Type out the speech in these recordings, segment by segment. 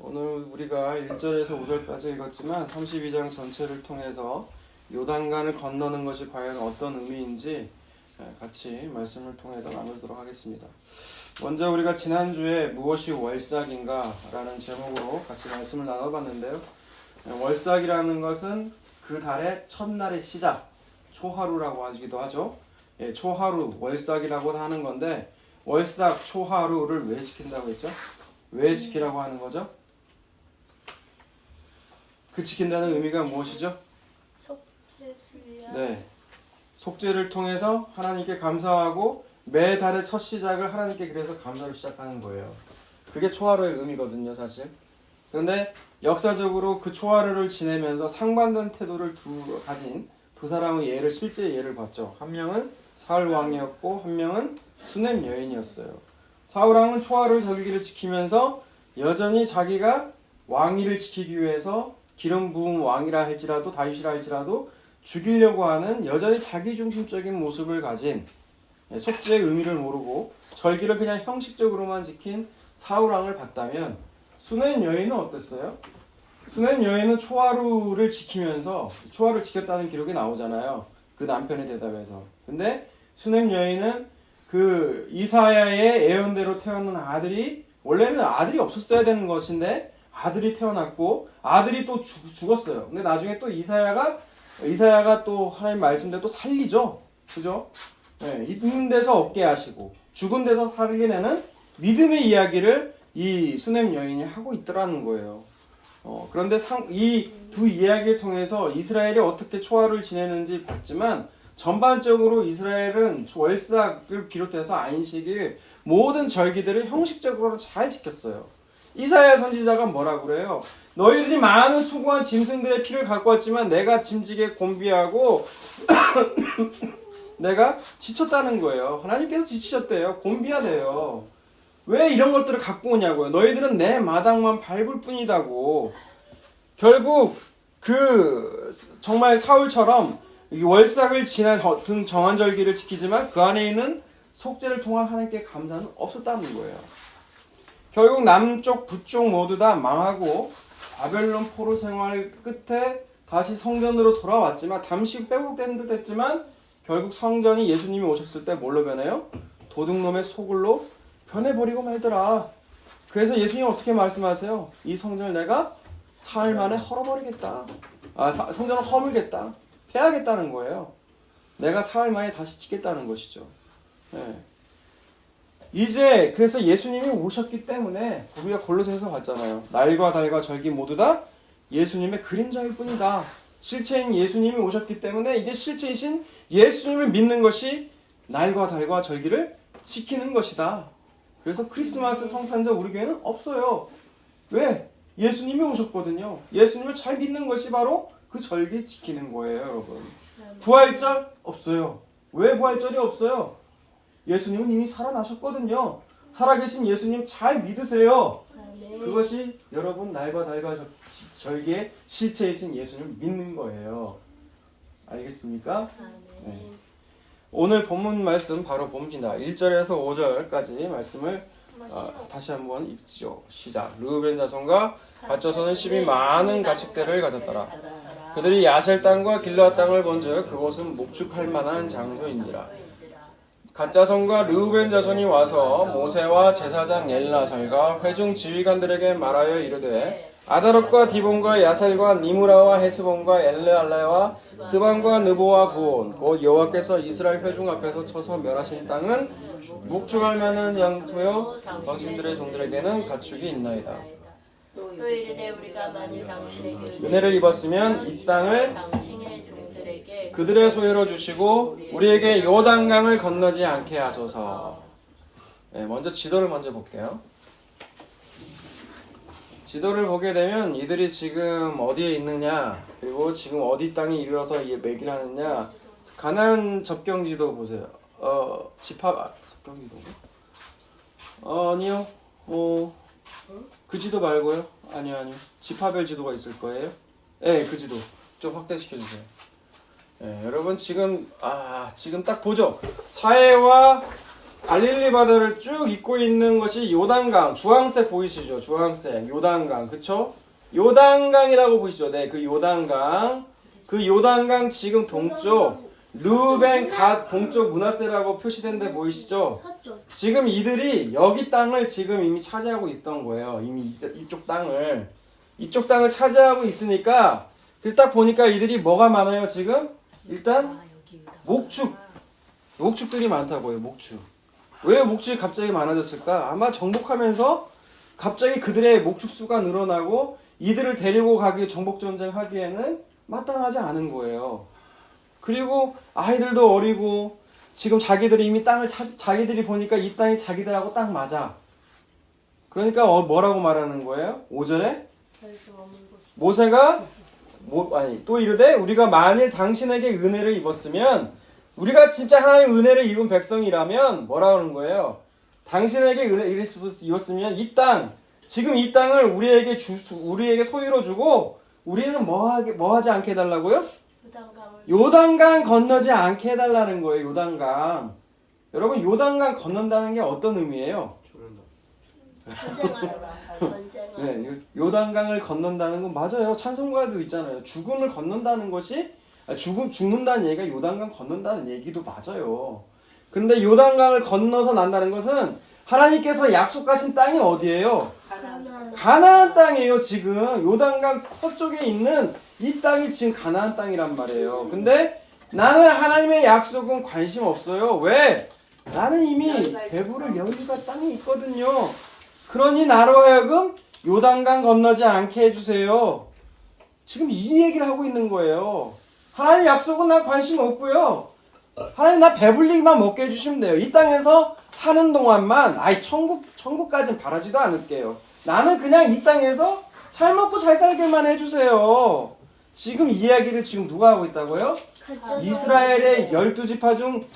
오늘 우리가 1절에서 5절까지 읽었지만 32장 전체를 통해서 요단강을 건너는 것이 과연 어떤 의미인지 같이 말씀을 통해서 나누도록 하겠습니다. 먼저 우리가 지난주에 무엇이 월삭인가 라는 제목으로 같이 말씀을 나눠봤는데요. 월삭이라는 것은 그 달의 첫날의 시작, 초하루라고 하기도 하죠. 초하루, 월삭이라고 하는 건데 월삭, 초하루를 왜 지킨다고 했죠? 왜 지키라고 하는 거죠? 그 지킨다는 의미가 무엇이죠? 속죄수야. 네, 속죄를 통해서 하나님께 감사하고 매달의 첫 시작을 하나님께 그래서 감사로 시작하는 거예요. 그게 초하루의 의미거든요, 사실. 그런데 역사적으로 그 초하루를 지내면서 상반된 태도를 가진 두 사람의 예를, 실제 예를 봤죠. 한 명은 사울 왕이었고 한 명은 수넴 여인이었어요. 사울 왕은 초하루 절기를 지키면서 여전히 자기가 왕위를 지키기 위해서 기름 부은 왕이라 할지라도 다윗이라 할지라도 죽이려고 하는 여전히 자기중심적인 모습을 가진 속죄의 의미를 모르고 절기를 그냥 형식적으로만 지킨 사울 왕을 봤다면 수넴 여인은 어땠어요? 수넴 여인은 초하루를 지키면서 초하루를 지켰다는 기록이 나오잖아요. 그 남편의 대답에서. 근데 수넴 여인은 그 이사야의 예언대로 태어난 아들이 원래는 아들이 없었어야 되는 것인데 아들이 태어났고 아들이 또 죽었어요. 근데 나중에 또 이사야가 또 하나님 말씀대로 또 살리죠. 그죠? 네, 있는 데서 없게 하시고 죽은 데서 살게 되는 믿음의 이야기를 이 수넴 여인이 하고 있더라는 거예요. 그런데 이 두 이야기를 통해서 이스라엘이 어떻게 초하루를 지내는지 봤지만 전반적으로 이스라엘은 월삭을 비롯해서 안식일 모든 절기들을 형식적으로는 잘 지켰어요. 이사야 선지자가 뭐라고 그래요? 너희들이 많은 수고한 짐승들의 피를 갖고 왔지만 내가 짐지게 곤비하고 내가 지쳤다는 거예요. 하나님께서 지치셨대요. 곤비하대요. 왜 이런 것들을 갖고 오냐고요. 너희들은 내 마당만 밟을 뿐이다고. 결국 정말 사울처럼 월삭을 지나 정한 절기를 지키지만 그 안에 있는 속죄를 통한 하나님께 감사는 없었다는 거예요. 결국 남쪽 북쪽 모두 다 망하고 바벨론 포로 생활 끝에 다시 성전으로 돌아왔지만 잠시 빼곡된 듯 했지만 결국 성전이 예수님이 오셨을 때 뭘로 변해요? 도둑놈의 소굴로 변해버리고 말더라. 그래서 예수님이 어떻게 말씀하세요? 이 성전을 내가 사흘 만에 헐어버리겠다. 성전을 허물겠다. 패하겠다는 거예요. 내가 사흘 만에 다시 짓겠다는 것이죠. 네. 이제 그래서 예수님이 오셨기 때문에 우리가 골로새서 봤잖아요. 날과 달과 절기 모두 다 예수님의 그림자일 뿐이다. 실체인 예수님이 오셨기 때문에 이제 실체이신 예수님을 믿는 것이 날과 달과 절기를 지키는 것이다. 그래서 크리스마스 성탄절 우리 교회는 없어요. 왜? 예수님이 오셨거든요. 예수님을 잘 믿는 것이 바로 그 절기 지키는 거예요, 여러분. 부활절 없어요. 왜 부활절이 없어요? 예수님은 이미 살아나셨거든요. 살아계신 예수님 잘 믿으세요. 그것이 여러분 날과 달과 절기의 실체이신 예수님을 믿는 거예요. 알겠습니까? 네. 오늘 본문 말씀 바로 봅니다. 1절에서 5절까지 말씀을 다시 한번 읽죠. 시작. 르우벤 자손과 갓 자손은 심히 많은 가축대를 가졌더라. 그들이 야셀 땅과 길르앗 땅을 본즉 그곳은 목축할 만한 장소인지라. 갓 자손과 르우벤 자손이 와서 모세와 제사장 엘라살과 회중 지휘관들에게 말하여 이르되 아다롯과 디본과 야셀과 니무라와 헤스본과 엘레알레와 스반과 느보와 부온 곧 여호와께서 이스라엘 회중 앞에서 쳐서 멸하신 땅은 목축할 만한 장소요 당신들의 종들에게는 가축이 있나이다. 또 이르되 우리가 만일 당신에게 은혜를 입었으면 이 땅을 당신의 종들에게 그들의 소유로 주시고 우리에게 요단강을 건너지 않게 하소서. 네, 먼저 지도를 먼저 볼게요. 지도를 보게 되면 이들이 지금 어디에 있느냐, 그리고 지금 어디 땅에 이르러서 매길 하느냐. 가나안 접경지도 보세요. 접경지도인가? 아니요. 그 지도 말고요. 아니요. 지파벨 지도가 있을 거예요. 네, 그 지도 좀 확대시켜 주세요. 네, 여러분 지금 딱 보죠. 사해와 갈릴리 바다를 쭉 잇고 있는 것이 요단강, 주황색 보이시죠? 주황색, 요단강, 그쵸? 요단강이라고 보이시죠? 네, 그 요단강. 그 요단강 지금 동쪽, 르벤 갓 동쪽 문하세라고 표시된 데 보이시죠? 서쪽. 지금 이들이 여기 땅을 지금 이미 차지하고 있던 거예요. 이미 이쪽 땅을 차지하고 있으니까 딱 보니까 이들이 뭐가 많아요 지금? 일단 목축들이 많다고요. 목축. 왜 목축이 갑자기 많아졌을까? 아마 정복하면서 갑자기 그들의 목축 수가 늘어나고 이들을 데리고 가기 정복 전쟁하기에는 마땅하지 않은 거예요. 그리고 아이들도 어리고 지금 자기들이 이미 땅을 자기들이 보니까 이 땅이 자기들하고 딱 맞아. 그러니까 뭐라고 말하는 거예요? 5절에 모세가 또 이르되 우리가 만일 당신에게 은혜를 입었으면 우리가 진짜 하나님 은혜를 입은 백성이라면 뭐라 그러는 거예요? 당신에게 은혜를 입었으면 이 땅 지금 이 땅을 우리에게 소유로 주고 우리는 뭐 하지 않게 해달라고요? 요단강 건너지 않게 해달라는 거예요. 요단강. 여러분 요단강 건넌다는 게 어떤 의미예요? 네, 요단강을 건넌다는 건 맞아요. 찬송가에도 있잖아요. 죽음을 건넌다는 것이 죽는다는 얘기가 요단강 건넌다는 얘기도 맞아요. 근데 요단강을 건너서 난다는 것은 하나님께서 약속하신 땅이 어디예요? 가나안 땅이에요. 지금 요단강 서쪽에 있는 이 땅이 지금 가나안 땅이란 말이에요. 근데 나는 하나님의 약속은 관심 없어요. 왜? 나는 이미 배부를 여유가 땅에 있거든요. 그러니 나로 하여금 요단강 건너지 않게 해주세요. 지금 이 얘기를 하고 있는 거예요. 하나님 약속은 난 관심 없고요. 하나님 나 배불리기만 먹게 해주시면 돼요. 이 땅에서 사는 동안만 천국까진 바라지도 않을게요. 나는 그냥 이 땅에서 잘 먹고 잘 살게만 해주세요. 지금 이 이야기를 지금 누가 하고 있다고요? 이스라엘의 12지파 중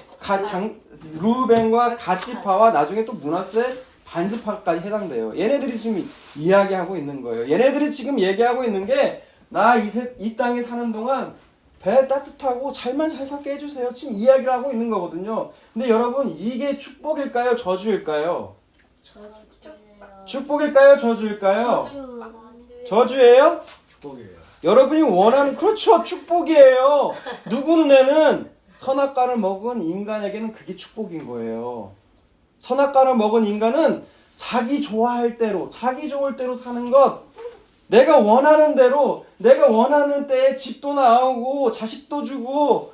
루벤과 갓지파와 나중에 또 므낫세 반지파까지 해당돼요. 얘네들이 지금 이야기하고 있는 거예요. 얘네들이 지금 얘기하고 있는 게 나 이 땅에 사는 동안 배 따뜻하고 잘 살게 해주세요. 지금 이야기를 하고 있는 거거든요. 근데 여러분 이게 축복일까요? 저주일까요? 축복일까요? 저주일까요? 저주예요? 축복이에요. 여러분이 원하는 그렇죠. 축복이에요. 누구 눈에는 선악과를 먹은 인간에게는 그게 축복인 거예요. 선악과를 먹은 인간은 자기 좋아할 대로 자기 좋을 대로 사는 것 내가 원하는 대로 내가 원하는 때에 집도 나오고 자식도 주고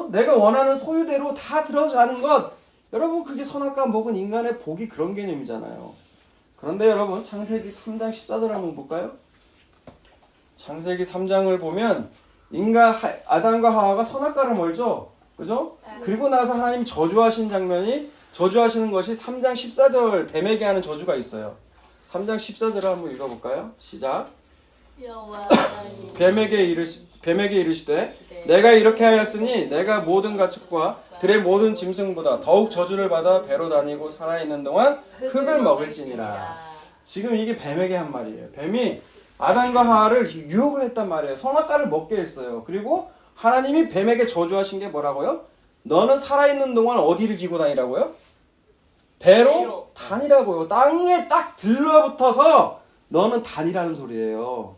내가 원하는 소유대로 다 들어가는 것 여러분 그게 선악과 먹은 인간의 복이 그런 개념이잖아요. 그런데 여러분 창세기 3장 14절 한번 볼까요? 창세기 3장을 보면 아담과 하와가 선악과를 멀죠? 그죠? 그리고 나서 하나님 저주하신 장면이 저주하시는 것이 3장 14절 뱀에게 하는 저주가 있어요. 3장 14절을 한번 읽어볼까요? 시작. 뱀에게 이르시되 내가 이렇게 하였으니 내가 모든 가축과 들의 모든 짐승보다 더욱 저주를 받아 배로 다니고 살아있는 동안 흙을 먹을지니라. 지금 이게 뱀에게 한 말이에요. 뱀이 아담과 하와를 유혹을 했단 말이에요. 선악과를 먹게 했어요. 그리고 하나님이 뱀에게 저주하신 게 뭐라고요? 너는 살아있는 동안 어디를 기고 다니라고요? 배로 다니라고요. 땅에 딱 들러붙어서 너는 다니라는 소리예요.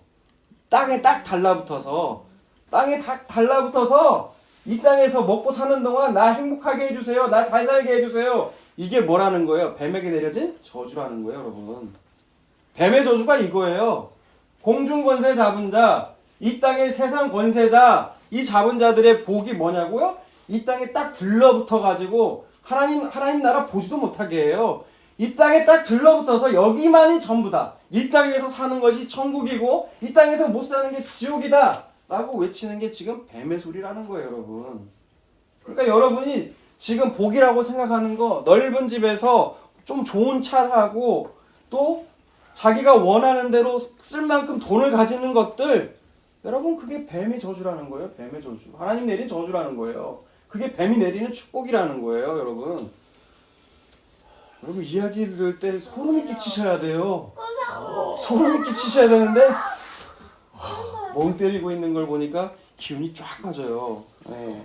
땅에 딱 달라붙어서 이 땅에서 먹고 사는 동안 나 행복하게 해주세요. 나 잘 살게 해주세요. 이게 뭐라는 거예요? 뱀에게 내려진 저주라는 거예요, 여러분. 뱀의 저주가 이거예요. 공중 권세 잡은 자, 이 땅의 세상 권세자, 이 잡은 자들의 복이 뭐냐고요? 이 땅에 딱 들러붙어 가지고 하나님 나라 보지도 못하게 해요. 이 땅에 딱 들러붙어서 여기만이 전부다. 이 땅에서 사는 것이 천국이고 이 땅에서 못 사는 게 지옥이다. 라고 외치는 게 지금 뱀의 소리라는 거예요, 여러분. 그러니까 여러분이 지금 복이라고 생각하는 거 넓은 집에서 좀 좋은 차 사고 또 자기가 원하는 대로 쓸 만큼 돈을 가지는 것들 여러분 그게 뱀의 저주라는 거예요. 뱀의 저주. 하나님 내린 저주라는 거예요. 그게 뱀이 내리는 축복이라는 거예요, 여러분. 여러분 이야기 들을 때 소름이 끼치셔야 돼요. 소름이 끼치셔야 되는데 멍 때리고 있는 걸 보니까 기운이 쫙 빠져요. 네.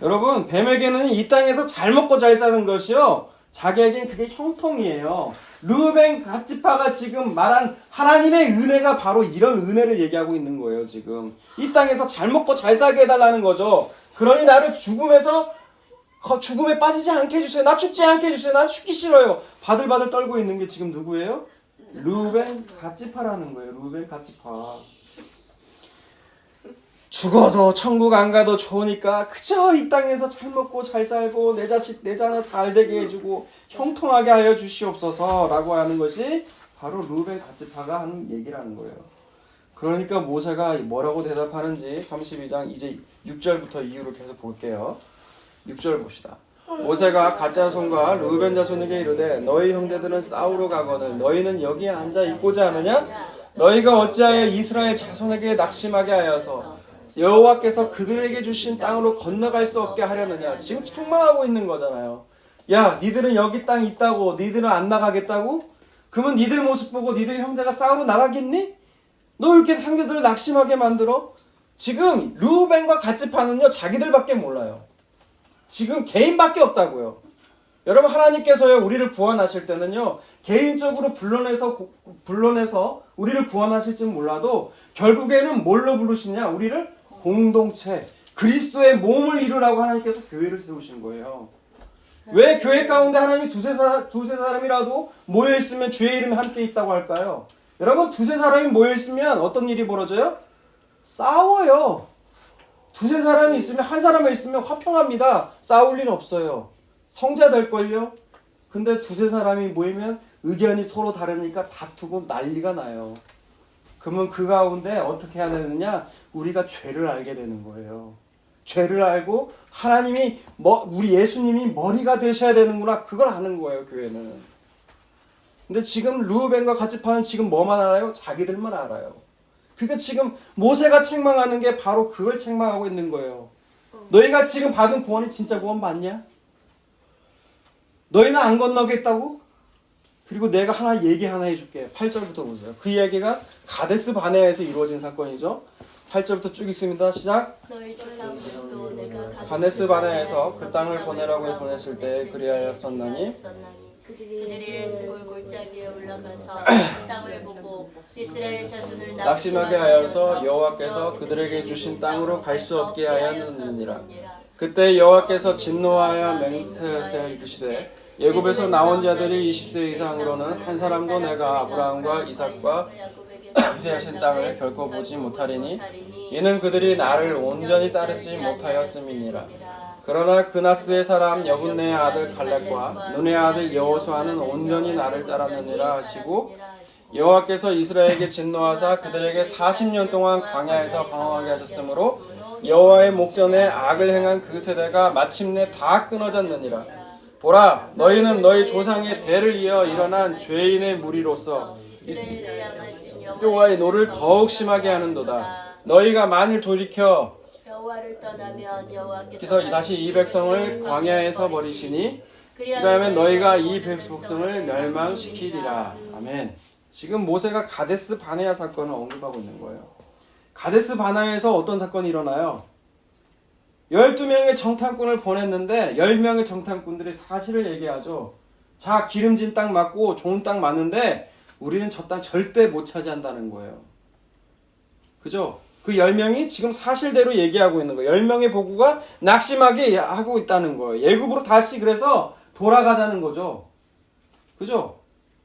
여러분 뱀에게는 이 땅에서 잘 먹고 잘 사는 것이요 자기에겐 그게 형통이에요. 르우벤 갓지파가 지금 말한 하나님의 은혜가 바로 이런 은혜를 얘기하고 있는 거예요. 지금 이 땅에서 잘 먹고 잘 살게 해달라는 거죠. 그러니 나를 죽음에 빠지지 않게 해주세요. 나 죽지 않게 해주세요. 나 죽기 싫어요. 바들바들 떨고 있는 게 지금 누구예요? 르우벤 갓지파라는 거예요. 르우벤 갓지파. 죽어도 천국 안 가도 좋으니까 그저 이 땅에서 잘 먹고 잘 살고 내 자식 내 자녀 잘 되게 해주고 형통하게 하여 주시옵소서 라고 하는 것이 바로 르우벤 갓지파가 하는 얘기라는 거예요. 그러니까 모세가 뭐라고 대답하는지 32장 이제 6절부터 이유를 계속 볼게요. 6절 봅시다. 모세가 갓 자손과 르우벤 자손에게 이르되 너희 형제들은 싸우러 가거늘 너희는 여기에 앉아 있고자 하느냐? 너희가 어찌하여 이스라엘 자손에게 낙심하게 하여서 여호와께서 그들에게 주신 땅으로 건너갈 수 없게 하려느냐. 지금 책망하고 있는 거잖아요. 야, 니들은 여기 땅 있다고 니들은 안 나가겠다고? 그러면 니들 모습 보고 니들 형제가 싸우러 나가겠니? 너 이렇게 상대들을 낙심하게 만들어? 지금 르우벤과 갓지파는요 자기들밖에 몰라요. 지금 개인밖에 없다고요. 여러분 하나님께서요 우리를 구원하실 때는요 개인적으로 불러내서 우리를 구원하실지는 몰라도 결국에는 뭘로 부르시냐? 우리를 공동체 그리스도의 몸을 이루라고 하나님께서 교회를 세우신 거예요. 왜 교회 가운데 하나님이 두세 사람이라도 모여있으면 주의 이름이 함께 있다고 할까요? 여러분 두세 사람이 모여있으면 어떤 일이 벌어져요? 싸워요. 두세 사람이 있으면 한 사람이 있으면 화평합니다. 싸울 일 없어요. 성자 될걸요? 근데 두세 사람이 모이면 의견이 서로 다르니까 다투고 난리가 나요. 그러면 그 가운데 어떻게 해야 되느냐? 우리가 죄를 알게 되는 거예요. 죄를 알고 하나님이 우리 예수님이 머리가 되셔야 되는구나. 그걸 아는 거예요, 교회는. 근데 지금 르우벤과 갓지파는 지금 뭐만 알아요? 자기들만 알아요. 그러니까 지금 모세가 책망하는 게 바로 그걸 책망하고 있는 거예요. 너희가 지금 받은 구원이 진짜 구원 맞냐? 너희는 안 건너겠다고? 그리고 내가 얘기 하나 해줄게. 8절부터 보세요. 그 이야기가 가데스 바네아에서 이루어진 사건이죠. 8절부터 쭉 읽습니다. 시작. 너희 조상들도 내가 가데스 바네아에서 그 땅을 보내라고 보냈을 때 그리하였었나니 그들이 스골 골짜기에 올라가서 그 땅을 보고 이스라엘 자손을 낙심하게 하여서 여호와께서 그들에게 주신 땅으로 갈 수 없게 하였느니라. 그때 여호와께서 진노하여 맹세하여 이르시되 애굽에서 나온 자들이 20세 이상으로는 한 사람도 내가 아브라함과 이삭과 맹세하신 땅을 결코 보지 못하리니 이는 그들이 나를 온전히 따르지 못하였음이니라. 그러나 그나스의 사람 여분네의 아들 갈렙과 눈의 아들 여호수아는 온전히 나를 따랐느니라 하시고 여호와께서 이스라엘에게 진노하사 그들에게 40년 동안 광야에서 방황하게 하셨으므로 여호와의 목전에 악을 행한 그 세대가 마침내 다 끊어졌느니라. 보라, 너희는 너희 조상의 대를 이어 일어난 죄인의 무리로서 여호와의 노를 더욱 심하게 하는도다. 너희가 만일 돌이켜 여호와를 떠나면 그래서 다시 이 백성을 광야에서 버리시니 그러면 너희가 이 백성을 멸망시키리라. 아멘. 지금 모세가 가데스 바네아 사건을 언급하고 있는 거예요. 가데스 바네아에서 어떤 사건이 일어나요? 12명의 정탐꾼을 보냈는데 10명의 정탐꾼들이 사실을 얘기하죠. 자, 기름진 땅 맞고 좋은 땅 맞는데 우리는 저 땅 절대 못 차지한다는 거예요. 그죠? 그 10명이 지금 사실대로 얘기하고 있는 거예요. 10명의 보고가 낙심하게 하고 있다는 거예요. 애굽으로 다시 그래서 돌아가자는 거죠. 그죠?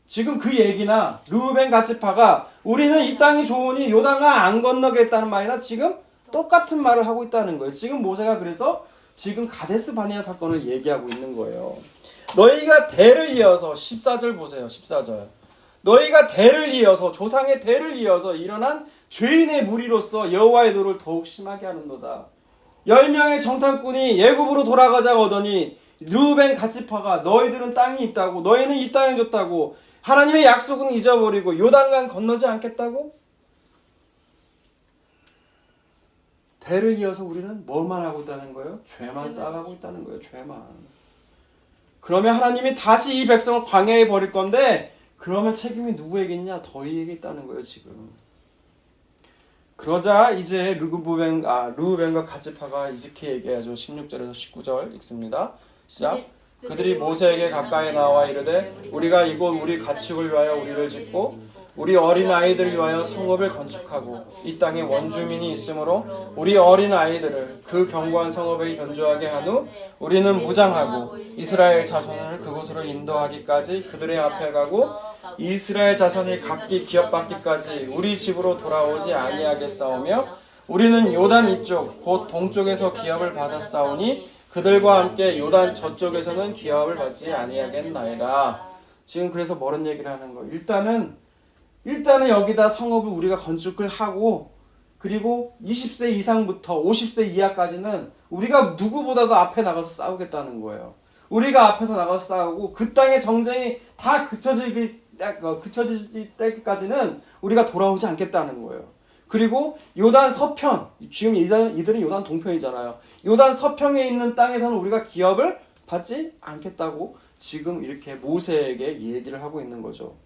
지금 그 얘기나 르우벤 갓지파가 우리는 이 땅이 좋으니 요단강 안 건너겠다는 말이나 지금 똑같은 말을 하고 있다는 거예요. 지금 모세가 그래서 지금 가데스 바네아 사건을 얘기하고 있는 거예요. 너희가 대를 이어서 14절 보세요. 14절. 너희가 대를 이어서 조상의 대를 이어서 일어난 죄인의 무리로서 여호와의 노를 더욱 심하게 하는도다. 10명의 정탐꾼이 애굽으로 돌아가자고 하더니 르우벤 갓지파가 너희들은 땅이 있다고 너희는 이 땅이 좋다고 하나님의 약속은 잊어버리고 요단강 건너지 않겠다고? 대를 이어서 우리는 뭘만 하고 있다는 거예요? 죄만 쌓아가고 있다는 거예요. 죄만. 그러면 하나님이 다시 이 백성을 광야에 버릴 건데 그러면 책임이 누구에게 있냐? 너희에게 있다는 거예요. 지금. 그러자 이제 르우벤과 갓지파가 이렇게 얘기하죠. 16절에서 19절 읽습니다. 시작. 그들이 모세에게 가까이 나와 이르되 우리가 이곳 우리 가축을 위하여 우리를 짓고 우리 어린 아이들을 위하여 성읍을 건축하고 이 땅에 원주민이 있으므로 우리 어린 아이들을 그 견고한 성읍에 견주하게 한 후 우리는 무장하고 이스라엘 자손을 그곳으로 인도하기까지 그들의 앞에 가고 이스라엘 자손이 각기 기업받기까지 우리 집으로 돌아오지 아니하겠사오며 우리는 요단 이쪽 곧 동쪽에서 기업을 받았사오니 그들과 함께 요단 저쪽에서는 기업을 받지 아니하겠나이다. 지금 그래서 뭐런 얘기를 하는 거예요? 일단은 여기다 성읍을 우리가 건축을 하고 그리고 20세 이상부터 50세 이하까지는 우리가 누구보다도 앞에 나가서 싸우겠다는 거예요. 우리가 앞에서 나가서 싸우고 그 땅의 정쟁이 다 그쳐질 때까지는 우리가 돌아오지 않겠다는 거예요. 그리고 요단 서편, 지금 이들은 요단 동편이잖아요. 요단 서편에 있는 땅에서는 우리가 기업을 받지 않겠다고 지금 이렇게 모세에게 얘기를 하고 있는 거죠.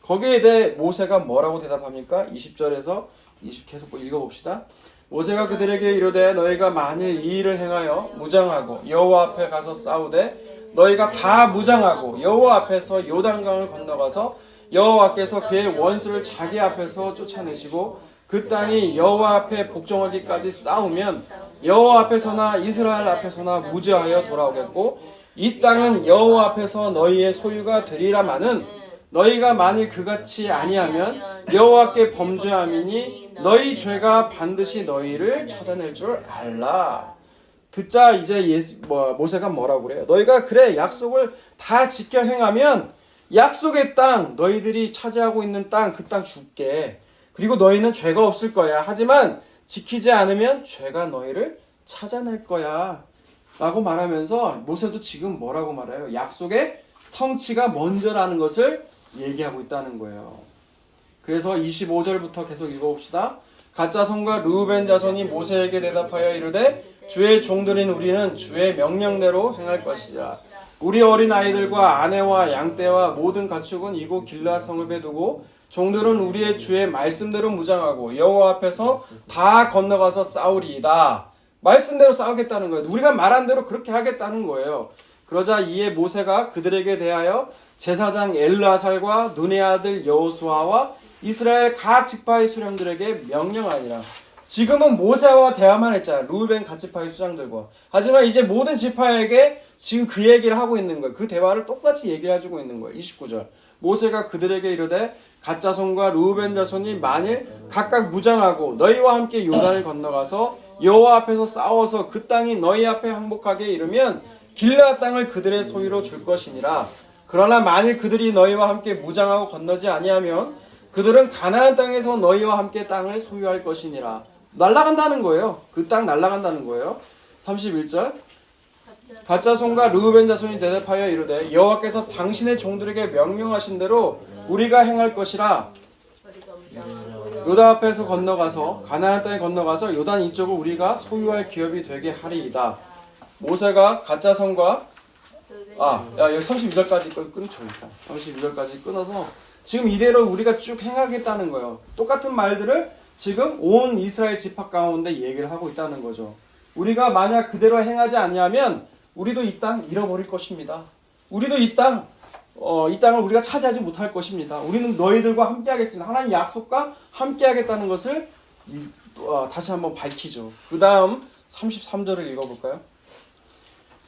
거기에 대해 모세가 뭐라고 대답합니까? 20절에서 20 계속 읽어봅시다. 모세가 그들에게 이르되 너희가 만일 이 일을 행하여 무장하고 여호와 앞에 가서 싸우되 너희가 다 무장하고 여호와 앞에서 요단강을 건너가서 여호와께서 그의 원수를 자기 앞에서 쫓아내시고 그 땅이 여호와 앞에 복종하기까지 싸우면 여호와 앞에서나 이스라엘 앞에서나 무죄하여 돌아오겠고 이 땅은 여호와 앞에서 너희의 소유가 되리라마는 너희가 만일 그같이 아니하면 여호와께 범죄함이니 너희 죄가 반드시 너희를 찾아낼 줄 알라. 듣자 이제 모세가 뭐라고 그래요? 너희가 그래 약속을 다 지켜 행하면 약속의 땅 너희들이 차지하고 있는 땅 그 땅 줄게. 그리고 너희는 죄가 없을 거야. 하지만 지키지 않으면 죄가 너희를 찾아낼 거야. 라고 말하면서 모세도 지금 뭐라고 말해요? 약속의 성취가 먼저라는 것을 얘기하고 있다는 거예요. 그래서 25절부터 계속 읽어봅시다. 갓 자손과 르우벤 자손이 모세에게 대답하여 이르되 주의 종들인 우리는 주의 명령대로 행할 것이라. 우리 어린 아이들과 아내와 양떼와 모든 가축은 이곳 길르앗 성읍에 두고 종들은 우리의 주의 말씀대로 무장하고 여호와 앞에서 다 건너가서 싸우리이다. 말씀대로 싸우겠다는 거예요. 우리가 말한 대로 그렇게 하겠다는 거예요. 그러자 이에 모세가 그들에게 대하여 제사장 엘르아살과 눈의 아들 여호수아와 이스라엘 각 지파의 수령들에게 명령하니라. 지금은 모세와 대화만 했잖아요. 루벤 각 지파의 수장들과. 하지만 이제 모든 지파에게 지금 그 얘기를 하고 있는 거예요. 그 대화를 똑같이 얘기를 해주고 있는 거예요. 29절. 모세가 그들에게 이르되 갓 자손과 루벤 자손이 만일 각각 무장하고 너희와 함께 요단을 건너가서 여호와 앞에서 싸워서 그 땅이 너희 앞에 항복하게 이르면 길르앗 땅을 그들의 소유로 줄 것이니라. 그러나 만일 그들이 너희와 함께 무장하고 건너지 아니하면 그들은 가나안 땅에서 너희와 함께 땅을 소유할 것이니라. 날아간다는 거예요. 그 땅 날아간다는 거예요. 31절. 갓 자손과 르우벤 자손이 대답하여 이르되 여호와께서 당신의 종들에게 명령하신 대로 우리가 행할 것이라. 요단 앞에서 건너가서 가나안 땅에 건너가서 요단 이쪽을 우리가 소유할 기업이 되게 하리이다. 모세가 갓 자손과 여기 32절까지 끊죠. 일단 32절까지 끊어서 지금 이대로 우리가 쭉 행하겠다는 거예요. 똑같은 말들을 지금 온 이스라엘 지파 가운데 얘기를 하고 있다는 거죠. 우리가 만약 그대로 행하지 않냐면 우리도 이 땅 잃어버릴 것입니다. 우리도 이 땅을 우리가 차지하지 못할 것입니다. 우리는 너희들과 함께 하겠습니다. 하나님 약속과 함께 하겠다는 것을 다시 한번 밝히죠. 그 다음 33절을 읽어볼까요?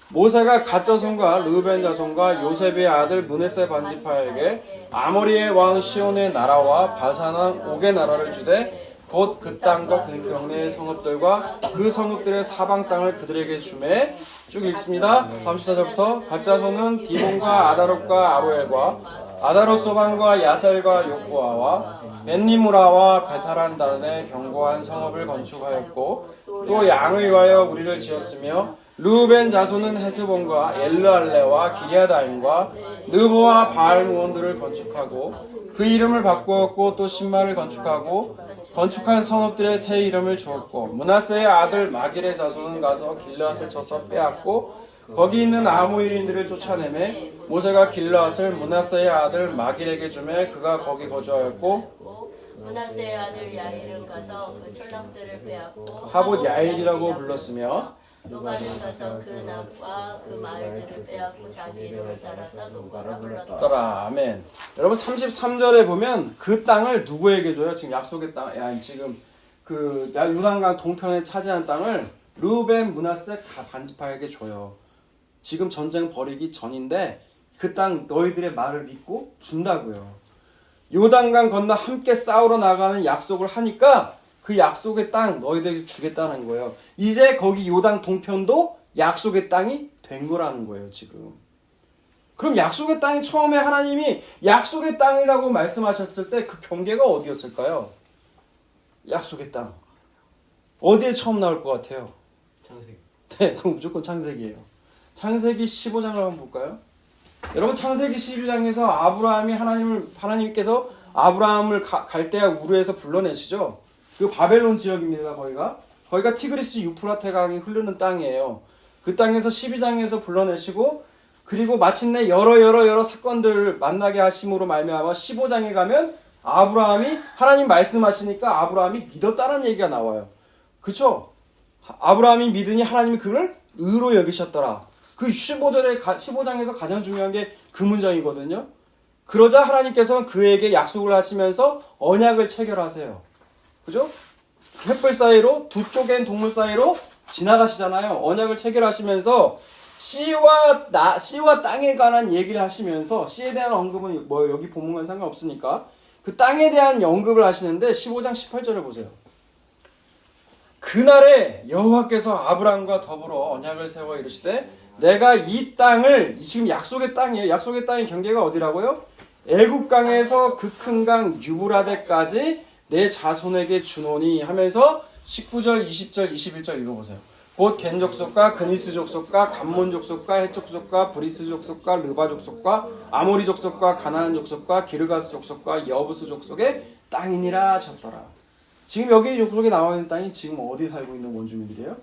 모세가 갓 자손과 르우벤 자손과 요셉의 아들 므낫세 반지파에게 아모리의 왕 시온의 나라와 바산 왕 옥의 나라를 주되 곧 그 땅과 그 경내의 성읍들과 그 성읍들의 사방 땅을 그들에게 주매. 쭉 읽습니다. 34절부터 갓 자손은 디몬과 아다롯과 아로엘과 아다롯 소반과 야셀과 욕보아와 벤니무라와 베타란단의 견고한 성읍을 건축하였고 또 양을 위하여 우리를 지었으며 르우벤 자손은 헤스본과 엘르알레와 기리아다임과 느보와 바알무온들을 건축하고 그 이름을 바꾸었고 또 신마를 건축하고 건축한 성읍들의 새 이름을 주었고 므낫세의 아들 마길의 자손은 가서 길르앗을 쳐서 빼앗고 거기 있는 아모리인들을 쫓아내매 모세가 길르앗을 므낫세의 아들 마길에게 주매 그가 거기 거주하였고 므낫세의 아들 야일은 가서 그 철랑들을 빼앗고 하봇 야일이라고 불렀으며 요단은 가서 그 남과 그 마을들을 빼앗고 자기 이름을 따라서 노바라 불렀다. 따라 아멘. 여러분 33절에 보면 그 땅을 누구에게 줘요? 지금 약속의 땅, 아니 지금 그 요단강 동편에 차지한 땅을 르우벤, 므낫세 반지파에게 줘요. 지금 전쟁 벌이기 전인데 그 땅 너희들의 말을 믿고 준다고요. 요단강 건너 함께 싸우러 나가는 약속을 하니까 그 약속의 땅 너희들에게 주겠다는 거예요. 이제 거기 요단 동편도 약속의 땅이 된 거라는 거예요, 지금. 그럼 약속의 땅이 처음에 하나님이 약속의 땅이라고 말씀하셨을 때 그 경계가 어디였을까요? 약속의 땅. 어디에 처음 나올 것 같아요? 창세기. 네, 그럼 무조건 창세기예요. 창세기 15장을 한번 볼까요? 여러분 창세기 12장에서 하나님께서 아브라함을 갈대아 우르에서 불러내시죠. 그 바벨론 지역입니다. 거기가 티그리스 유프라테 강이 흐르는 땅이에요. 그 땅에서 12장에서 불러내시고 그리고 마침내 여러 사건들을 만나게 하심으로 말미암아 15장에 가면 아브라함이 하나님 말씀하시니까 아브라함이 믿었다는 얘기가 나와요. 그쵸? 아브라함이 믿으니 하나님이 그를 의로 여기셨더라. 그 15장에서 가장 중요한 게 그 문장이거든요. 그러자 하나님께서는 그에게 약속을 하시면서 언약을 체결하세요. 그죠? 횃불 사이로 두 쪽엔 동물 사이로 지나가시잖아요. 언약을 체결하시면서 씨와 땅에 관한 얘기를 하시면서 씨에 대한 언급은 뭐 여기 본문과는 상관없으니까 그 땅에 대한 언급을 하시는데 15장 18절을 보세요. 그날에 여호와께서 아브라함과 더불어 언약을 세워 이르시되 내가 이 땅을 지금 약속의 땅이에요. 약속의 땅의 경계가 어디라고요? 애굽강에서 그 큰 강 유브라데까지 내 자손에게 주노니 하면서 19절, 20절, 21절 읽어보세요. 곧 겐 족속과 그니스 족속과 감몬 족속과 헷 족속과 브리스 족속과 르바 족속과 아모리 족속과 가나안 족속과 기르가스 족속과 여부스 족속의 땅이니라 하셨더라. 지금 여기 족속에 나와 있는 땅이 지금 어디 살고 있는 원주민들이에요?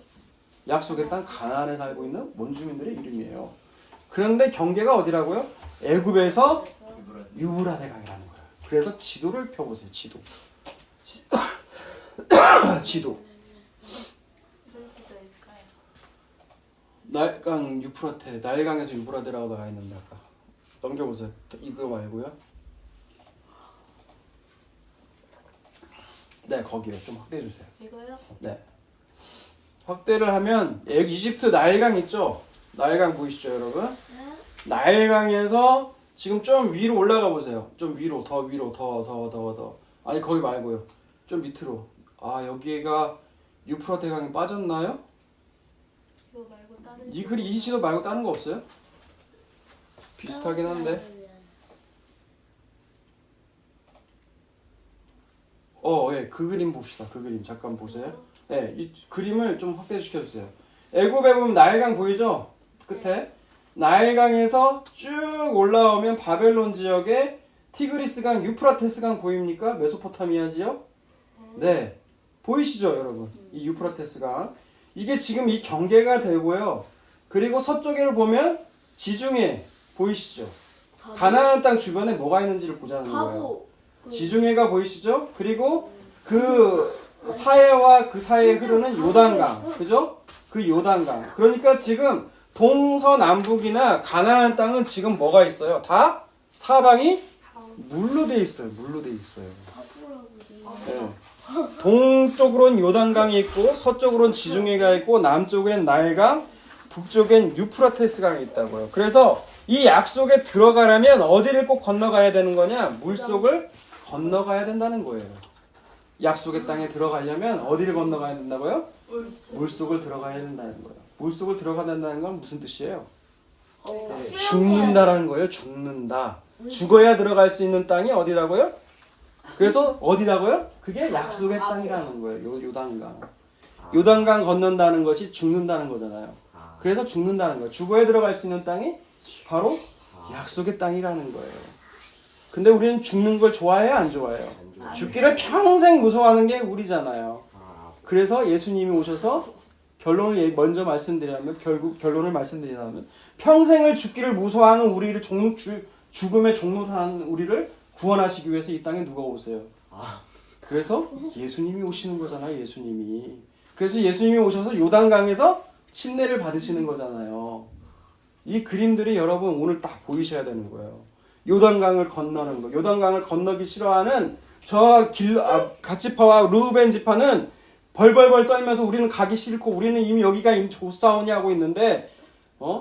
약속의 땅 가나안에 살고 있는 원주민들의 이름이에요. 그런데 경계가 어디라고요? 애굽에서 유브라데 강이라는 거예요. 그래서 지도를 펴보세요. 지도. 지도. 나일강 유프라테, 나일강에서 유브라데라고 나와 있는데 아까 넘겨보세요. 이거 말고요. 네, 거기요. 좀 확대해 주세요. 이거요? 네. 확대를 하면 이집트 나일강 있죠? 나일강 보이시죠, 여러분? 나일강에서 지금 좀 위로 올라가 보세요. 좀 위로, 더 위로, 더. 아니 거기 말고요. 좀 밑으로. 아 여기가 유프라테 강이 빠졌나요? 이거 말고 다른 이 지도 말고 다른 거 없어요? 비슷하긴 한데. 예, 그 그림 봅시다. 그 그림 잠깐 보세요. 예, 이 그림을 좀 확대시켜 주세요. 애굽에 보면 나일강 보이죠? 끝에 나일강에서 쭉 올라오면 바벨론 지역에 티그리스강, 유프라테스강 보입니까? 메소포타미아 지역? 네, 보이시죠, 여러분? 이 유프라테스강 이게 지금 이 경계가 되고요. 그리고 서쪽에를 보면 지중해 보이시죠? 가나안 땅 주변에 뭐가 있는지를 보자는 거예요. 지중해가 보이시죠? 그리고 그 사해와 그 사이에 흐르는 요단강, 그죠? 그 요단강. 그러니까 지금 동서남북이나 가나안 땅은 지금 뭐가 있어요? 다 사방이 물로 돼 있어요. 물로 돼 있어요. 네. 동쪽으로는 요단강이 있고 서쪽으로는 지중해가 있고 남쪽엔 나일강, 북쪽엔 유프라테스강이 있다고요. 그래서 이 약속에 들어가려면 어디를 꼭 건너가야 되는 거냐? 물속을 건너가야 된다는 거예요. 약속의 땅에 들어가려면 어디를 건너가야 된다고요? 물속을 들어가야 된다는 거예요. 물속을 들어가야 된다는 건 무슨 뜻이에요? 죽는다라는 거예요. 죽는다. 죽어야 들어갈 수 있는 땅이 어디라고요? 그래서 어디라고요? 그게 약속의 땅이라는 거예요. 요단강. 요단강 건넌다는 것이 죽는다는 거잖아요. 그래서 죽는다는 거예요. 죽어야 들어갈 수 있는 땅이 바로 약속의 땅이라는 거예요. 근데 우리는 죽는 걸 좋아해요? 안 좋아해요? 죽기를 평생 무서워하는 게 우리잖아요. 그래서 예수님이 오셔서 결론을 먼저 말씀드리자면 결론을 말씀드리자면 평생을 죽기를 무서워하는 우리를 죽음의 종로로 하는 우리를 구원하시기 위해서 이 땅에 누가 오세요? 그래서 예수님이 오시는 거잖아요. 예수님이. 그래서 예수님이 오셔서 요단강에서 침례를 받으시는 거잖아요. 이 그림들이 여러분 오늘 딱 보이셔야 되는 거예요. 요단강을 건너는 거. 요단강을 건너기 싫어하는 갓지파와 르우벤 지파는 벌벌벌 떨면서 우리는 가기 싫고 우리는 이미 여기가 좋사오니 하고 있는데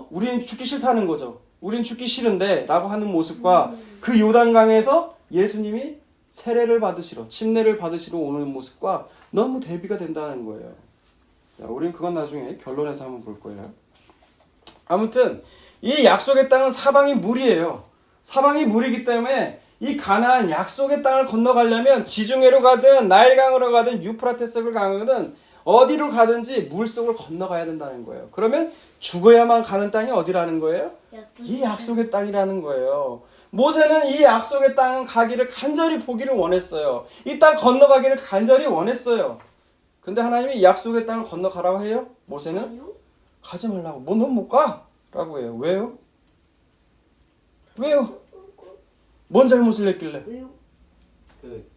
우리는 죽기 싫다는 거죠. 우린 죽기 싫은데 라고 하는 모습과 그 요단강에서 예수님이 세례를 받으시러 침례를 받으시러 오는 모습과 너무 대비가 된다는 거예요. 자, 우린 그건 나중에 결론에서 한번 볼 거예요. 아무튼 이 약속의 땅은 사방이 물이에요. 사방이 물이기 때문에 이 가나안 약속의 땅을 건너가려면 지중해로 가든 나일강으로 가든 유프라테스 강으로든 어디로 가든지 물속을 건너가야 된다는 거예요. 그러면 죽어야만 가는 땅이 어디라는 거예요? 이 약속의 땅이라는 거예요. 모세는 이 약속의 땅 가기를 간절히 보기를 원했어요. 이 땅 건너가기를 간절히 원했어요. 근데 하나님이 이 약속의 땅을 건너가라고 해요? 모세는 가지 말라고. 넌 못 가? 라고 해요. 왜요? 왜요? 뭔 잘못을 했길래?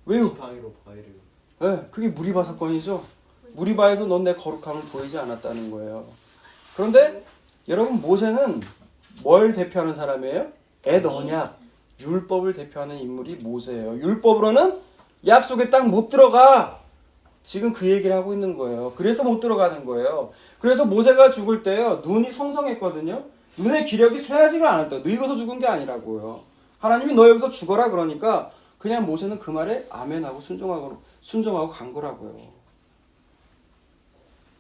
왜요? 지팡이로 바위를. 네, 그게 무리바 사건이죠. 무리바에서 넌 내 거룩함을 보이지 않았다는 거예요. 그런데 여러분 모세는 뭘 대표하는 사람이에요? 엣 언약, 율법을 대표하는 인물이 모세예요. 율법으로는 약속의 땅 못 들어가. 지금 그 얘기를 하고 있는 거예요. 그래서 못 들어가는 거예요. 그래서 모세가 죽을 때요, 눈이 성성했거든요. 눈의 기력이 쇠하지가 않았다. 늙어서 죽은 게 아니라고요. 하나님이 너 여기서 죽어라 그러니까 그냥 모세는 그 말에 아멘하고 순종하고 간 거라고요.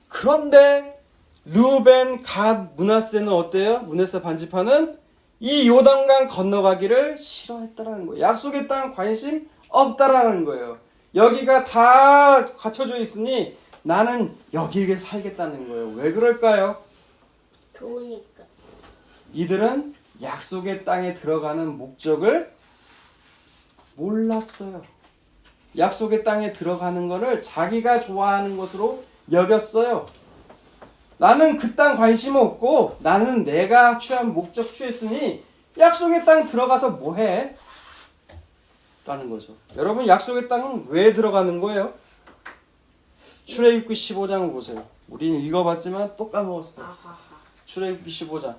그런데 르우벤, 갓, 므낫세는 어때요? 므낫세 반지파는 이 요단강 건너가기를 싫어했다라는 거예요. 약속의 땅 관심 없다라는 거예요. 여기가 다 갖춰져 있으니 나는 여기에 살겠다는 거예요. 왜 그럴까요? 좋으니까. 이들은 약속의 땅에 들어가는 목적을 몰랐어요. 약속의 땅에 들어가는 것을 자기가 좋아하는 것으로 여겼어요. 나는 그 땅 관심 없고 나는 내가 취한 목적 취했으니 약속의 땅 들어가서 뭐해? 라는 거죠. 여러분 약속의 땅은 왜 들어가는 거예요? 출애굽기 15장을 보세요. 우리는 읽어봤지만 또 까먹었어요. 출애굽기 15장.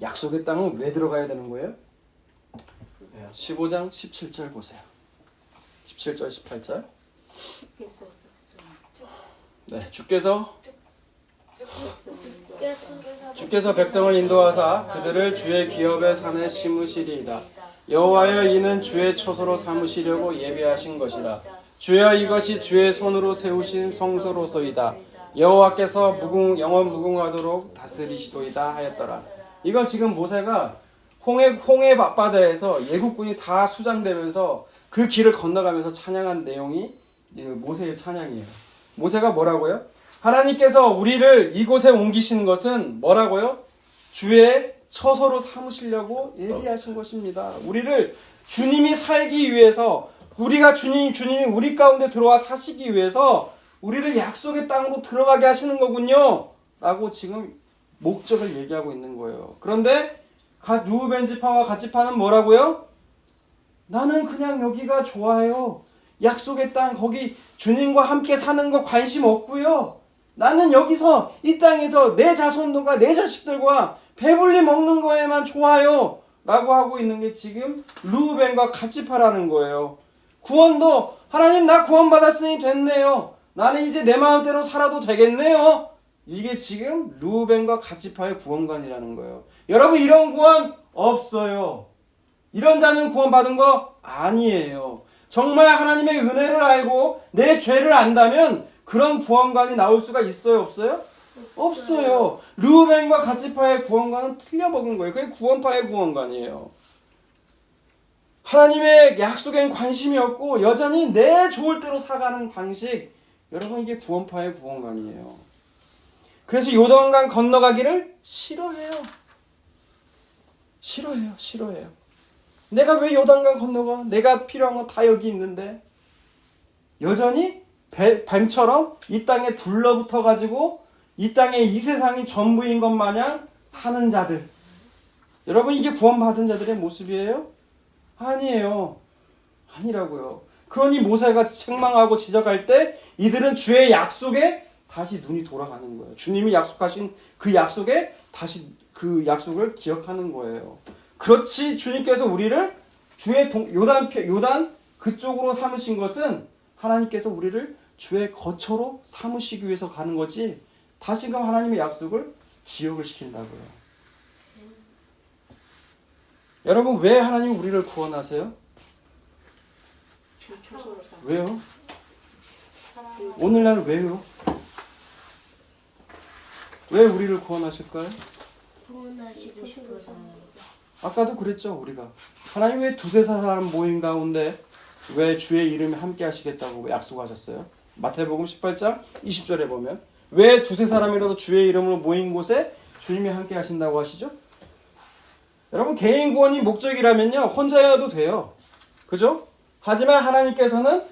약속의 땅은 왜 들어가야 되는 거예요? 15장 17절 보세요. 17절 18절. 네, 주께서 백성을 인도하사 그들을 주의 기업의 산에 심으시리이다. 여호와여 이는 주의 초소로 삼으시려고 예비하신 것이다. 주여 이것이 주의 손으로 세우신 성소로소이다. 여호와께서 영원 무궁하도록 다스리시도이다 하였더라. 이건 지금 모세가 홍해 앞바다에서 예국군이 다 수장되면서 그 길을 건너가면서 찬양한 내용이 모세의 찬양이에요. 모세가 뭐라고요? 하나님께서 우리를 이곳에 옮기신 것은 뭐라고요? 주의 처소로 삼으시려고 예비하신 것입니다. 우리를 주님이 살기 위해서 주님이 우리 가운데 들어와 사시기 위해서 우리를 약속의 땅으로 들어가게 하시는 거군요. 라고 지금 목적을 얘기하고 있는 거예요. 그런데 르우벤 지파와 갓 지파는 뭐라고요? 나는 그냥 여기가 좋아요. 약속의 땅 거기 주님과 함께 사는 거 관심 없고요. 나는 여기서 이 땅에서 내 자손들과 내 자식들과 배불리 먹는 거에만 좋아요. 라고 하고 있는 게 지금 르우벤과 갓 지파라는 거예요. 구원도 하나님 나 구원받았으니 됐네요. 나는 이제 내 마음대로 살아도 되겠네요. 이게 지금 르우벤과 갓 지파의 구원관이라는 거예요. 여러분 이런 구원 없어요. 이런 자는 구원받은 거 아니에요. 정말 하나님의 은혜를 알고 내 죄를 안다면 그런 구원관이 나올 수가 있어요? 없어요? 없어요. 르우벤과 갓 지파의 구원관은 틀려먹은 거예요. 그게 구원파의 구원관이에요. 하나님의 약속엔 관심이 없고 여전히 내 좋을 대로 살아가는 방식, 여러분 이게 구원파의 구원관이에요. 그래서 요단강 건너가기를 싫어해요. 싫어해요. 내가 왜 요단강 건너가? 내가 필요한 건 다 여기 있는데. 여전히 뱀처럼 이 땅에 둘러붙어 가지고 이 땅에 이 세상이 전부인 것 마냥 사는 자들. 여러분 이게 구원받은 자들의 모습이에요? 아니에요. 아니라고요. 그러니 모세가 책망하고 지적할 때 이들은 주의 약속에 다시 눈이 돌아가는 거예요. 주님이 약속하신 그 약속에 다시 그 약속을 기억하는 거예요. 그렇지 주님께서 우리를 주의 요단 그쪽으로 삼으신 것은 하나님께서 우리를 주의 거처로 삼으시기 위해서 가는 거지 다시금 하나님의 약속을 기억을 시킨다고요. 여러분 왜 하나님 우리를 구원하세요? 왜요? 오늘날 왜요? 왜 우리를 구원하실까요? 구원하시고 싶어서. 아까도 그랬죠 우리가. 하나님 왜 두세 사람 모임 가운데 왜 주의 이름에 함께 하시겠다고 약속하셨어요? 마태복음 18장 20절에 보면 왜 두세 사람이라도 주의 이름으로 모인 곳에 주님이 함께 하신다고 하시죠? 여러분 개인 구원이 목적이라면요 혼자여도 돼요. 그죠? 하지만 하나님께서는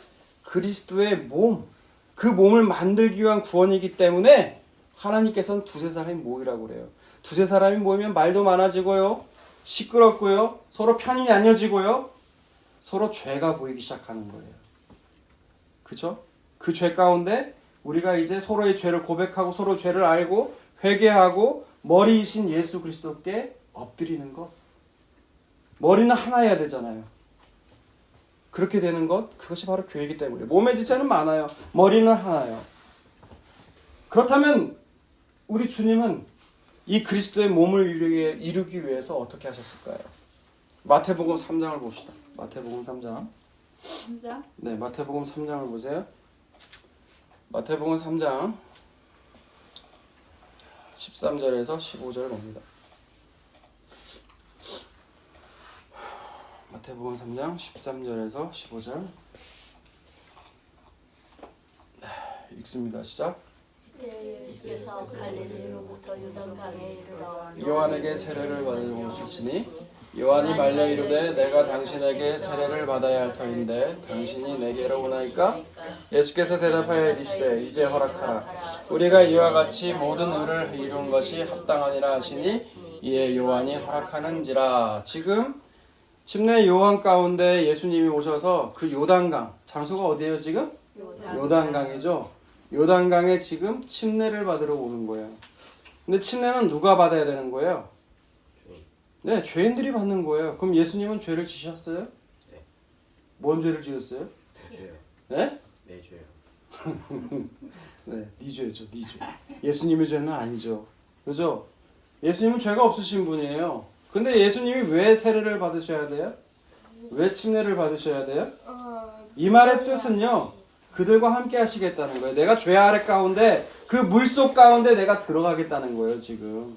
그리스도의 몸, 그 몸을 만들기 위한 구원이기 때문에 하나님께서는 두세 사람이 모이라고 그래요. 두세 사람이 모이면 말도 많아지고요. 시끄럽고요. 서로 편이 나뉘어지고요. 서로 죄가 보이기 시작하는 거예요. 그죠? 그 죄 가운데 우리가 이제 서로의 죄를 고백하고 서로 죄를 알고 회개하고 머리이신 예수 그리스도께 엎드리는 것. 머리는 하나여야 되잖아요. 그렇게 되는 것, 그것이 바로 교회이기 때문에. 몸의 지체는 많아요. 머리는 하나요. 그렇다면 우리 주님은 이 그리스도의 몸을 이루기 위해서 어떻게 하셨을까요? 마태복음 3장을 봅시다. 마태복음 3장. 3장? 네, 마태복음 3장을 보세요. 마태복음 3장 13절에서 15절 봅니다. 마태복음 3장 13절에서 15절 읽습니다. 시작. 예수께서 갈릴리로부터 요단강에 이르러 요한에게 세례를 받으시니 요한이 말려 이르되 내가 당신에게 세례를 받아야 할 터인데 당신이 내게로 오나이까? 예수께서 대답하여 이르시되 이제 허락하라. 우리가 이와 같이 모든 의를 이룬 것이 합당하니라 하시니 이에 요한이 허락하는지라. 지금 침례 요한 가운데 예수님이 오셔서 그 요단강, 장소가 어디예요 지금? 요단강이죠. 요단강에 지금 침례를 받으러 오는 거예요. 근데 침례는 누가 받아야 되는 거예요? 네, 죄인들이 받는 거예요. 그럼 예수님은 죄를 지셨어요? 네. 뭔 죄를 지었어요? 죄요. 네? 네, 죄요. 네, 네 죄죠, 네 죄. 예수님의 죄는 아니죠. 그죠? 예수님은 죄가 없으신 분이에요. 근데 예수님이 왜 세례를 받으셔야 돼요? 왜 침례를 받으셔야 돼요? 이 말의 뜻은요, 그들과 함께 하시겠다는 거예요. 내가 죄 아래 가운데, 그 물속 가운데 내가 들어가겠다는 거예요, 지금.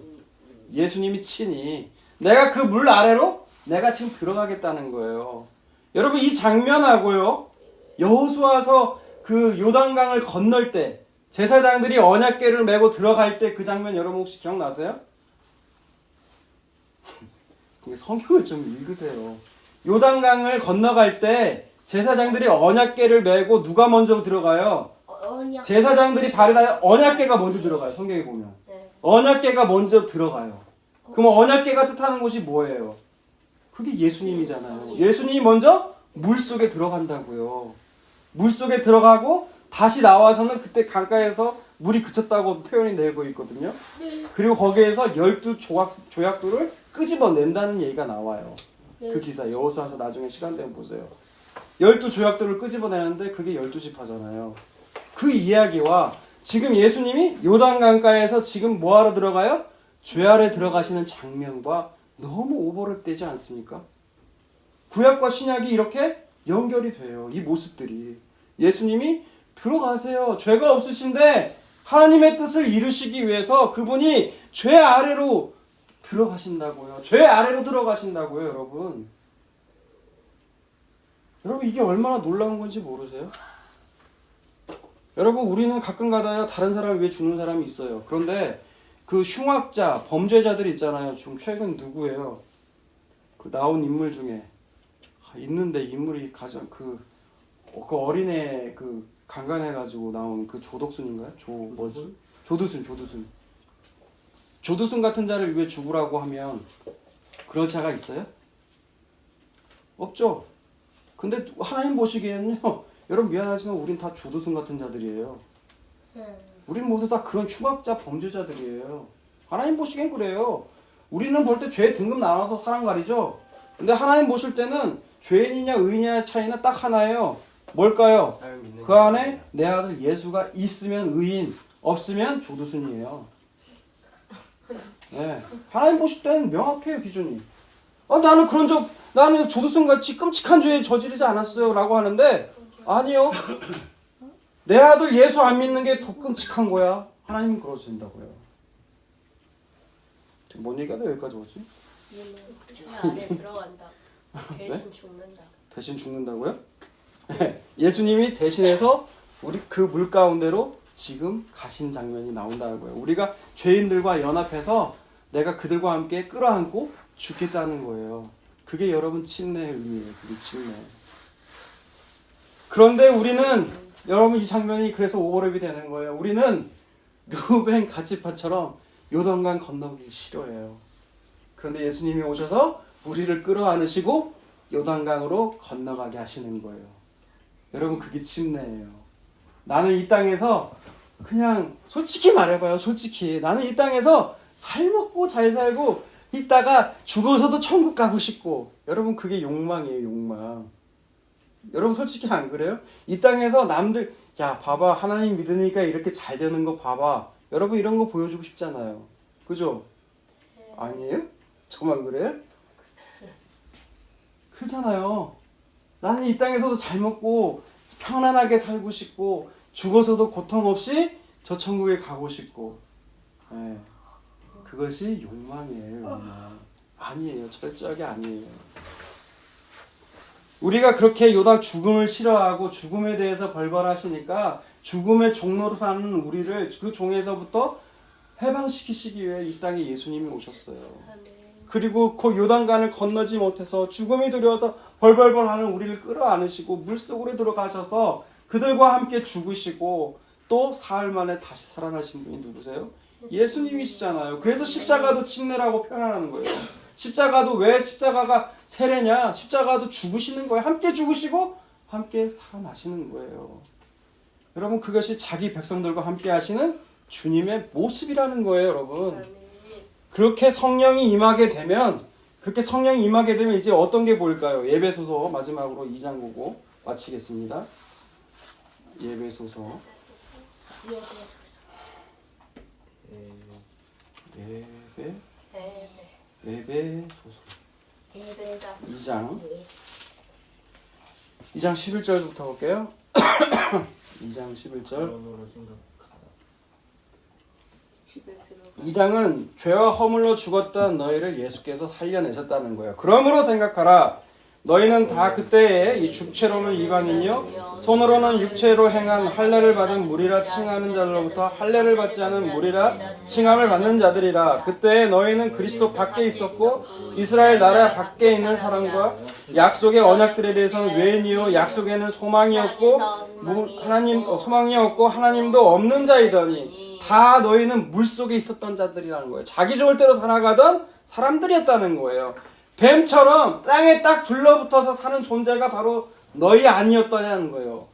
예수님이 친히. 내가 그 물 아래로 내가 지금 들어가겠다는 거예요. 여러분, 이 장면하고요, 여호수아서 그 요단강을 건널 때, 제사장들이 언약궤를 메고 들어갈 때 그 장면 여러분 혹시 기억나세요? 성경을 좀 읽으세요. 요단강을 건너갈 때 제사장들이 언약궤를 메고 누가 먼저 들어가요? 제사장들이 발에다 언약궤가 먼저 들어가요. 성경에 보면. 네. 언약궤가 먼저 들어가요. 그럼 언약궤가 뜻하는 곳이 뭐예요? 그게 예수님이잖아요. 예수님이 먼저 물속에 들어간다고요. 물속에 들어가고 다시 나와서는 그때 강가에서 물이 그쳤다고 표현이 되고 있거든요. 그리고 거기에서 12조약돌을 끄집어낸다는 얘기가 나와요. 그 기사 여호수아서 나중에 시간 되면 보세요. 12조약돌을 끄집어내는데 그게 12지파잖아요. 그 이야기와 지금 예수님이 요단강가에서 지금 뭐하러 들어가요? 죄 아래 들어가시는 장면과 너무 오버랩되지 않습니까? 구약과 신약이 이렇게 연결이 돼요. 이 모습들이. 예수님이 들어가세요. 죄가 없으신데 하나님의 뜻을 이루시기 위해서 그분이 죄 아래로 들어가신다고요. 죄 아래로 들어가신다고요, 여러분. 여러분, 이게 얼마나 놀라운 건지 모르세요? 여러분, 우리는 가끔 가다가 다른 사람을 위해 죽는 사람이 있어요. 그런데 그 흉악자, 범죄자들 있잖아요. 지금 최근 누구예요? 그 나온 인물 중에 있는데 인물이 가장 그 어린애 그 강간해가지고 나온 그 조덕순인가요? 조두순. 조두순 같은 자를 위해 죽으라고 하면 그런 자가 있어요? 없죠. 근데 하나님 보시기에는요, 여러분 미안하지만 우린 다 조두순 같은 자들이에요. 우린 모두 다 그런 흉악자 범죄자들이에요. 하나님 보시기엔 그래요. 우리는 볼 때 죄 등급 나눠서 사람 가리죠. 근데 하나님 보실 때는 죄인이냐 의인이냐의 차이는 딱 하나예요. 뭘까요? 그 안에 내 아들 예수가 있으면 의인, 없으면 조두순이에요. 네. 하나님 보실 때는 명확해요, 기준이. 나는 조두순같이 끔찍한 죄에 저지르지 않았어요 라고 하는데, 아니요. 내 아들 예수 안 믿는 게 더 끔찍한 거야. 하나님은 그러신다고요. 뭔 얘기하다 여기까지 오지? 그 안에 들어간다. 대신 죽는다. 대신 죽는다고요? 예수님이 대신해서 우리 그 물 가운데로 지금 가신 장면이 나온다는 거예요. 우리가 죄인들과 연합해서 내가 그들과 함께 끌어안고 죽겠다는 거예요. 그게 여러분 침례의 의미예요. 그게 침례. 그런데 우리는 여러분 이 장면이 그래서 오버랩이 되는 거예요. 우리는 르우벤 갓지파처럼 요단강 건너기 싫어해요. 그런데 예수님이 오셔서 우리를 끌어안으시고 요단강으로 건너가게 하시는 거예요. 여러분 그게 침례예요. 나는 이 땅에서 그냥 솔직히 말해봐요. 솔직히 나는 이 땅에서 잘 먹고 잘 살고 있다가 죽어서도 천국 가고 싶고, 여러분 그게 욕망이에요. 욕망. 여러분 솔직히 안 그래요? 이 땅에서 남들 야 봐봐 하나님 믿으니까 이렇게 잘 되는 거 봐봐. 여러분 이런 거 보여주고 싶잖아요. 그죠? 아니에요? 정말 그래요? 그렇잖아요. 나는 이 땅에서도 잘 먹고 편안하게 살고 싶고 죽어서도 고통 없이 저 천국에 가고 싶고. 네. 그것이 욕망이에요. 욕망. 아니에요. 철저하게 아니에요. 우리가 그렇게 요단 죽음을 싫어하고 죽음에 대해서 벌벌하시니까 죽음의 종로로 사는 우리를 그 종에서부터 해방시키시기 위해 이 땅에 예수님이 오셨어요. 그리고 그 요단강을 건너지 못해서 죽음이 두려워서 벌벌벌 하는 우리를 끌어안으시고 물속으로 들어가셔서 그들과 함께 죽으시고 또 사흘 만에 다시 살아나신 분이 누구세요? 예수님이시잖아요. 그래서 십자가도 침례라고 표현하는 거예요. 십자가도 왜 십자가가 세례냐? 십자가도 죽으시는 거예요. 함께 죽으시고 함께 살아나시는 거예요. 여러분 그것이 자기 백성들과 함께 하시는 주님의 모습이라는 거예요, 여러분. 그렇게 성령이 임하게 되면 이제 어떤 게 보일까요? 예배소서 마지막으로 2장 보고 마치겠습니다. 예배소서 예배소서 2장 11절부터 볼게요. 2장 11절. 2장은 죄와 허물로 죽었던 너희를 예수께서 살려내셨다는 거예요. 그러므로 생각하라. 너희는 다 그때에 이 육체로는 이방인이요 손으로는 육체로 행한 할례를 받은 무리라 칭하는 자들로부터 할례를 받지 않은 무리라 칭함을 받는 자들이라. 그때에 너희는 그리스도 밖에 있었고 이스라엘 나라 밖에 있는 사람과 약속의 언약들에 대해서는 외인이요 약속에는 소망이 없고 하나님도 없는 자이더니 다 너희는 물속에 있었던 자들이라는 거예요. 자기 좋을 대로 살아가던 사람들이었다는 거예요. 뱀처럼 땅에 딱 둘러붙어서 사는 존재가 바로 너희 아니었더냐는 거예요.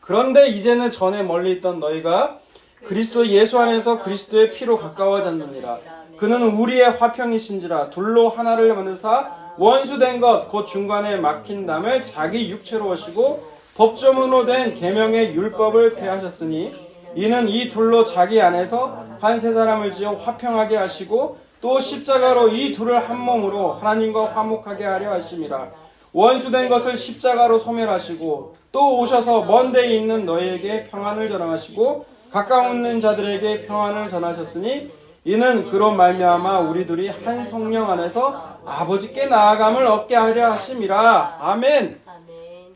그런데 이제는 전에 멀리 있던 너희가 그리스도 예수 안에서 그리스도의 피로 가까워졌느니라. 그는 우리의 화평이신지라. 둘로 하나를 만드사 원수된 것 곧 중간에 막힌 담을 자기 육체로 오시고 법조문으로 된 계명의 율법을 폐하셨으니 이는 이 둘로 자기 안에서 한 세 사람을 지어 화평하게 하시고 또 십자가로 이 둘을 한 몸으로 하나님과 화목하게 하려 하심이라. 원수된 것을 십자가로 소멸하시고 또 오셔서 먼 데에 있는 너희에게 평안을 전하시고 가까운 있는 자들에게 평안을 전하셨으니 이는 그로 말미암아 우리 둘이 한 성령 안에서 아버지께 나아감을 얻게 하려 하심이라. 아멘.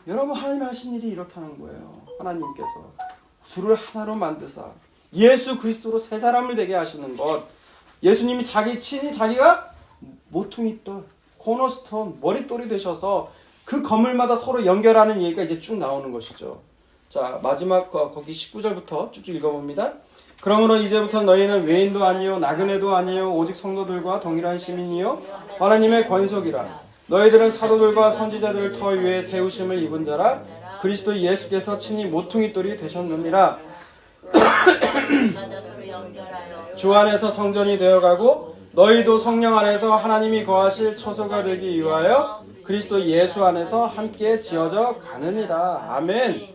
여러분 하나님 하신 일이 이렇다는 거예요. 하나님께서 둘을 하나로 만드사 예수 그리스도로 세 사람을 되게 하시는 것. 예수님이 친히 자기가 모퉁이돌, 코너스톤, 머릿돌이 되셔서 그 건물마다 서로 연결하는 얘기가 이제 쭉 나오는 것이죠. 자, 마지막 거기 19절부터 쭉쭉 읽어봅니다. 그러므로 이제부터 너희는 외인도 아니요 나그네도 아니요 오직 성도들과 동일한 시민이요 하나님의 권속이라. 너희들은 사도들과 선지자들을 터 위에 세우심을 입은 자라 그리스도 예수께서 친히 모퉁이 돌이 되셨느니라. 마다 서로 연결하여 주 안에서 성전이 되어가고 너희도 성령 안에서 하나님이 거하실 처소가 되기 위하여 그리스도 예수 안에서 함께 지어져 가느니라. 아멘.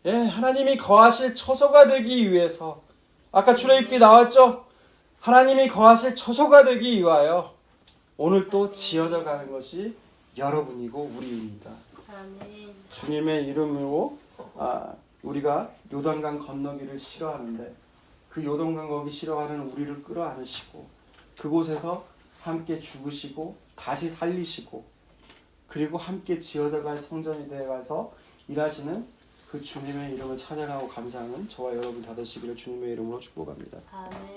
예, 하나님이 거하실 처소가 되기 위해서 아까 출애굽기 나왔죠? 하나님이 거하실 처소가 되기 위하여 오늘 또 지어져 가는 것이 여러분이고 우리입니다. 아멘. 주님의 이름으로 우리가 요단강 건너기를 싫어하는데 그 요단강 거기 싫어하는 우리를 끌어안으시고 그곳에서 함께 죽으시고 다시 살리시고 그리고 함께 지어져 갈 성전이 되어가서 일하시는 그 주님의 이름을 찬양하고 감사하는 저와 여러분 다 되시기를 주님의 이름으로 축복합니다. 아멘.